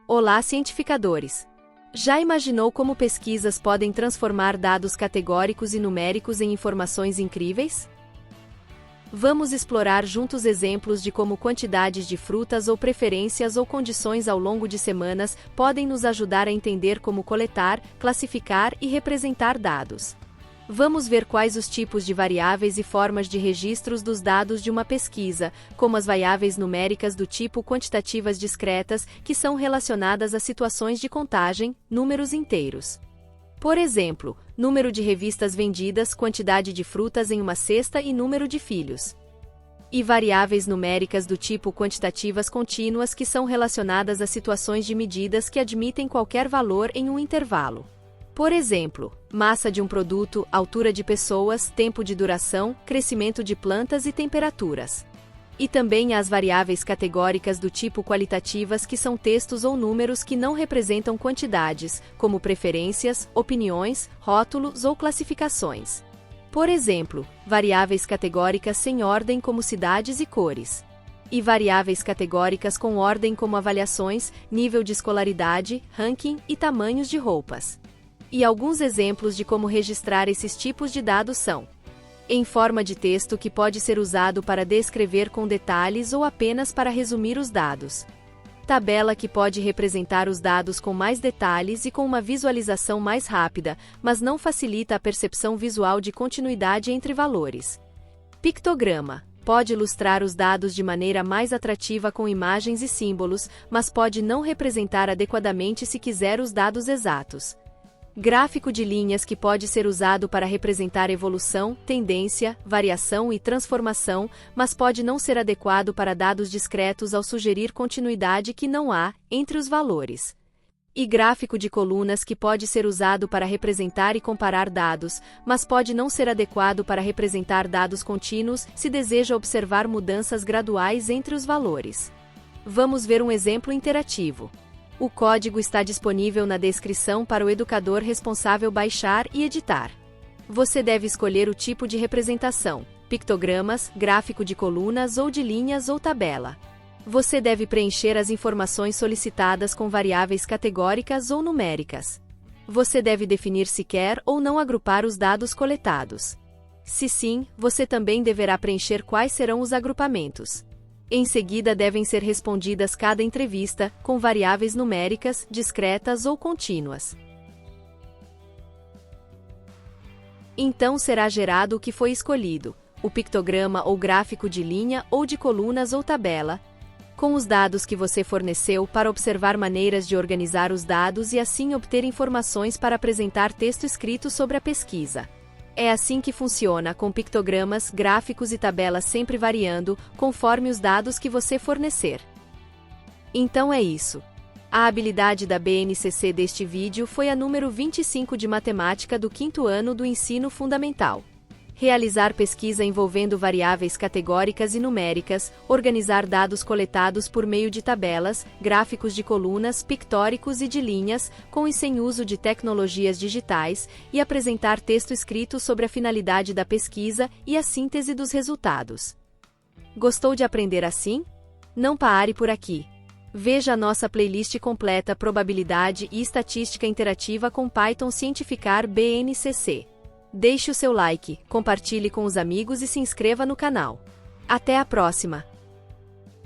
Olá, cientificadores! Já imaginou como pesquisas podem transformar dados categóricos e numéricos em informações incríveis? Vamos explorar juntos exemplos de como quantidades de frutas ou preferências ou condições ao longo de semanas podem nos ajudar a entender como coletar, classificar e representar dados. Vamos ver quais os tipos de variáveis e formas de registros dos dados de uma pesquisa, como as variáveis numéricas do tipo quantitativas discretas, que são relacionadas a situações de contagem, números inteiros. Por exemplo, número de revistas vendidas, quantidade de frutas em uma cesta e número de filhos. E variáveis numéricas do tipo quantitativas contínuas, que são relacionadas a situações de medidas que admitem qualquer valor em um intervalo. Por exemplo, massa de um produto, altura de pessoas, tempo de duração, crescimento de plantas e temperaturas. E também as variáveis categóricas do tipo qualitativas, que são textos ou números que não representam quantidades, como preferências, opiniões, rótulos ou classificações. Por exemplo, variáveis categóricas sem ordem como cidades e cores. E variáveis categóricas com ordem como avaliações, nível de escolaridade, ranking e tamanhos de roupas. E alguns exemplos de como registrar esses tipos de dados são: em forma de texto, que pode ser usado para descrever com detalhes ou apenas para resumir os dados. Tabela, que pode representar os dados com mais detalhes e com uma visualização mais rápida, mas não facilita a percepção visual de continuidade entre valores. Pictograma pode ilustrar os dados de maneira mais atrativa com imagens e símbolos, mas pode não representar adequadamente se quiser os dados exatos. Gráfico de linhas, que pode ser usado para representar evolução, tendência, variação e transformação, mas pode não ser adequado para dados discretos ao sugerir continuidade que não há entre os valores. E gráfico de colunas, que pode ser usado para representar e comparar dados, mas pode não ser adequado para representar dados contínuos se deseja observar mudanças graduais entre os valores. Vamos ver um exemplo interativo. O código está disponível na descrição para o educador responsável baixar e editar. Você deve escolher o tipo de representação: pictogramas, gráfico de colunas ou de linhas ou tabela. Você deve preencher as informações solicitadas com variáveis categóricas ou numéricas. Você deve definir se quer ou não agrupar os dados coletados. Se sim, você também deverá preencher quais serão os agrupamentos. Em seguida, devem ser respondidas cada entrevista, com variáveis numéricas, discretas ou contínuas. Então será gerado o que foi escolhido, o pictograma ou gráfico de linha ou de colunas ou tabela, com os dados que você forneceu, para observar maneiras de organizar os dados e assim obter informações para apresentar texto escrito sobre a pesquisa. É assim que funciona, com pictogramas, gráficos e tabelas sempre variando, conforme os dados que você fornecer. Então é isso. A habilidade da BNCC deste vídeo foi a número 25 de Matemática do 5º ano do Ensino Fundamental. Realizar pesquisa envolvendo variáveis categóricas e numéricas, organizar dados coletados por meio de tabelas, gráficos de colunas, pictóricos e de linhas, com e sem uso de tecnologias digitais, e apresentar texto escrito sobre a finalidade da pesquisa e a síntese dos resultados. Gostou de aprender assim? Não pare por aqui. Veja a nossa playlist completa Probabilidade e Estatística Interativa com Python Cientificar BNCC. Deixe o seu like, compartilhe com os amigos e se inscreva no canal. Até a próxima!